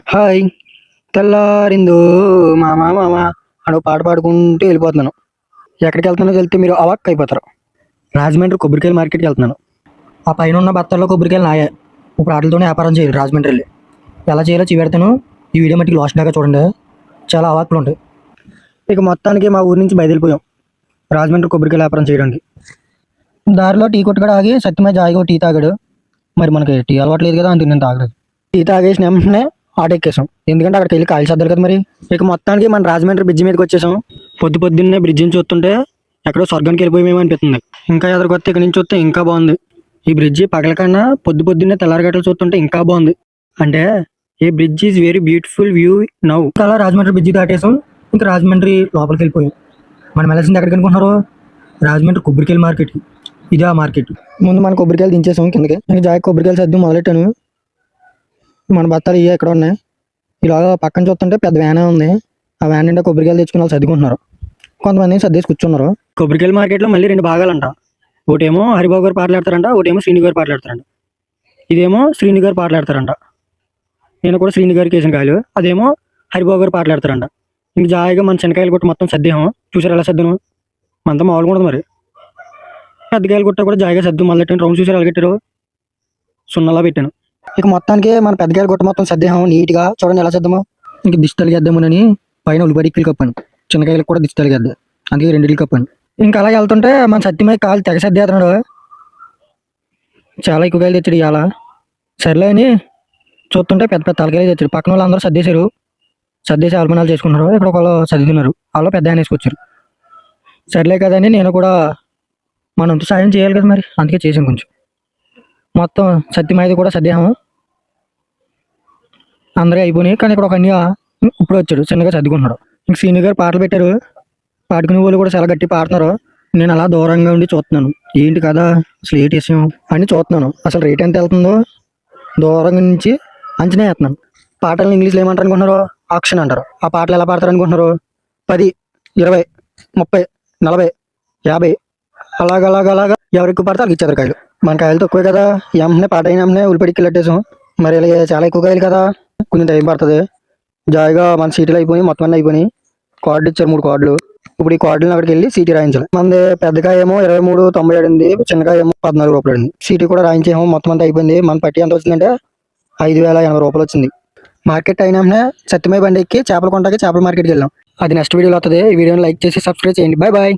Hi తెల్లారిందో మామ మామ అని పాట పాడుకుంటూ వెళ్ళిపోతున్నాను. ఎక్కడికి వెళ్తున్నానో వెళ్తే మీరు అవాక్ అయిపోతారు. రాజమండ్రి కొబ్బరికాయల మార్కెట్కి వెళ్తున్నాను. ఆ పైన ఉన్న బత్తాల్లో కొబ్బరికాయలు నాయే. ఇప్పుడు వాటితోనే వ్యాపారం చేయాలి రాజమండ్రి వెళ్ళి. ఎలా చేయాలో చూపెడతాను. ఈ వీడియో మట్టికి లాస్ట్ దాకా చూడండి. చాలా అవాకులు ఉంటాయి. ఇక మొత్తానికి మా ఊరి నుంచి బయలుదేరిపోయాం రాజమండ్రి కొబ్బరికాయల వ్యాపారం చేయడానికి. దారిలో టీ కొట్టు కూడా ఆగి సత్యమయ్య జాయిగా టీ తాగాడు. మరి మనకి టీ అలవాట్లేదు కదా, అందుకు నేను తాగలేదు. టీ తాగేసిన వెంటనే ఆటో ఎక్కేసాం, ఎందుకంటే అక్కడికి వెళ్ళి కాల్ చేద్దారు కదా మరి. ఇక మొత్తానికి మన రాజమండ్రి బ్రిడ్జ్ మీదకి వచ్చేసాం. పొద్దున్నే బ్రిడ్జిని చూస్తుంటే ఎక్కడో స్వర్గానికి వెళ్ళిపోయేమో అనిపిస్తుంది. ఇంకా ఎదురుకొస్తే ఇక్కడ నుంచి చూస్తే ఇంకా బాగుంది. ఈ బ్రిడ్జి పగల కన్నా పొద్దున్నే తెల్లారగట్టలు చూస్తుంటే ఇంకా బాగుంది. అంటే ఈ bridge is very beautiful view now. అలా రాజమండ్రి బ్రిడ్జి దాటేసాం. ఇంకా రాజమండ్రి లోపలికి వెళ్ళిపోయాం. మనం వెళ్ళాల్సింది ఎక్కడికి అనుకుంటున్నారు? రాజమండ్రి కొబ్బరికాయల మార్కెట్కి. ఇదే ఆ మార్కెట్. ముందు మన కొబ్బరికాయలు దించేసాం కిందకి. ఇంకా జాయి కొబ్బరికాయలు సర్ది మొదలెట్టాను. మన బత్తాలు ఇవే ఎక్కడ ఉన్నాయి. ఇలాగ పక్కన చూస్తుంటే పెద్ద వ్యాన్ ఉంది. ఆ వ్యాన్ నిండా కొబ్బరికాయలు తెచ్చుకుని వాళ్ళు సర్దుకుంటున్నారు. కొంతమంది సర్దేసి కూర్చున్నారు. కొబ్బరికాయల మార్కెట్లో మళ్ళీ 2 భాగాలంట. ఒకటేమో హరిబాబు గారు పాటలాడతారంట, ఒకటేమో శ్రీని గారు పాటలాడతారంట. ఇదేమో శ్రీని గారు పాటలాడతారంట. నేను కూడా శ్రీని గారికి వేసిన కాయలు. అదేమో హరిబాబు గారు పాటలాడతారంట. ఇంక జాయిగా మన శనకాయలు కొట్టి మొత్తం సర్దేమో. చూసారు ఎలా సర్దును? మనతో మామూలుగా ఉండదు మరి. పెద్దకాయలు కొట్ట కూడా జాయిగా సర్దు మొదలెట్టాను. రౌండ్ చూసారు ఎలా కట్టారు? సున్నలా పెట్టాను. ఇక మొత్తానికి మన పెద్దకాయలు కొట్ట మొత్తం సర్దేమో నీట్గా. చూడండి ఎలా సర్దామో. ఇంక దిష్టి తలిగేద్దామని పైన ఉల్లిపాయలు కప్పాను. చిన్నకాయలకు కూడా దిష్టి తలిగేద్దాం, అందుకే 2 కప్పాను. ఇంకా అలా వెళ్తుంటే మన సత్యమయ్య కాలు తెగ సర్దేస్తున్నాడు. చాలా ఎక్కువ కాయలు తెచ్చాడు ఇవాళ. సర్లే అని చూస్తుంటే పెద్ద పెద్ద తలకాయలు తెచ్చాడు. పక్కన వాళ్ళు అందరూ సర్దేశారు. సర్దేసి ఆల్మనాలు చేసుకున్నారు. ఇక్కడ ఒకళ్ళు సర్దుతున్నారు. వాళ్ళు పెద్ద ఆయన వేసుకొచ్చారు. సర్లే కదని నేను కూడా మనంత సాయం చేయాలి కదా మరి, అందుకే చేసాం కొంచెం. మొత్తం సత్యమయ్యది కూడా సర్దేహాము. అందరూ అయిపోయినాయి. కానీ ఇక్కడ ఒక అన్య ఇప్పుడు వచ్చాడు, చిన్నగా సర్దుకుంటున్నాడు. ఇంక శ్రీని గారు పాటలు పెట్టారు. పాడుకునే వాళ్ళు కూడా చాలా గట్టి పాడుతున్నారు. నేను అలా దూరంగా ఉండి చూస్తున్నాను. ఏంటి కదా అసలు ఏంటి విషయం అని చూస్తున్నాను. అసలు రేట్ ఎంత వెళ్తుందో దూరంగా నుంచి అంచనా వేస్తున్నాను. పాటలను ఇంగ్లీష్లో ఏమంటారు అనుకుంటున్నారు? ఆక్షన్ అంటారు. ఆ పాటలు ఎలా పాడతారు అనుకుంటున్నారు? 10, 20, 30, 40, 50 అలాగలాగలాగా ఎవరు ఎక్కువ పడితే వాళ్ళకి ఇచ్చేదారు కాయలు. మన కాయలు తక్కువే కదా, వెంటనే పాట అయిన వెంటనే ఉల్లిపడికి వెళ్ళేసాం. మరి ఇలా చాలా ఎక్కువ కాయలు కదా, కొంచెం టైం పడుతుంది. జాయిగా మన సీట్లు అయిపోయి మొత్తం అన్నీ అయిపోయి కార్డు ఇచ్చారు, 3 కార్డులు. ఇప్పుడు ఈ కార్డులను అక్కడికి వెళ్ళి సీటీ రాయించాలి. మనది పెద్దకాయ ఏమో 23.97 ఉంది, చిన్నకాయ ఏమో 14 రూపాయలు ఉంది. సీటీ కూడా రాయించేమో మొత్తం అంతా అయిపోయింది. మన పట్టి ఎంత వచ్చిందంటే 5,080 రూపాయలు వచ్చింది. మార్కెట్ అయిన వెంటనే సత్యమయ్య బండి ఎక్కి చేపల కొంటకి చేపల మార్కెట్కి వెళ్ళాం. అది నెక్స్ట్ వీడియోలో వస్తుంది. ఈ వీడియోని లైక్ చేసి సబ్స్క్రైబ్ చేయండి. Bye bye.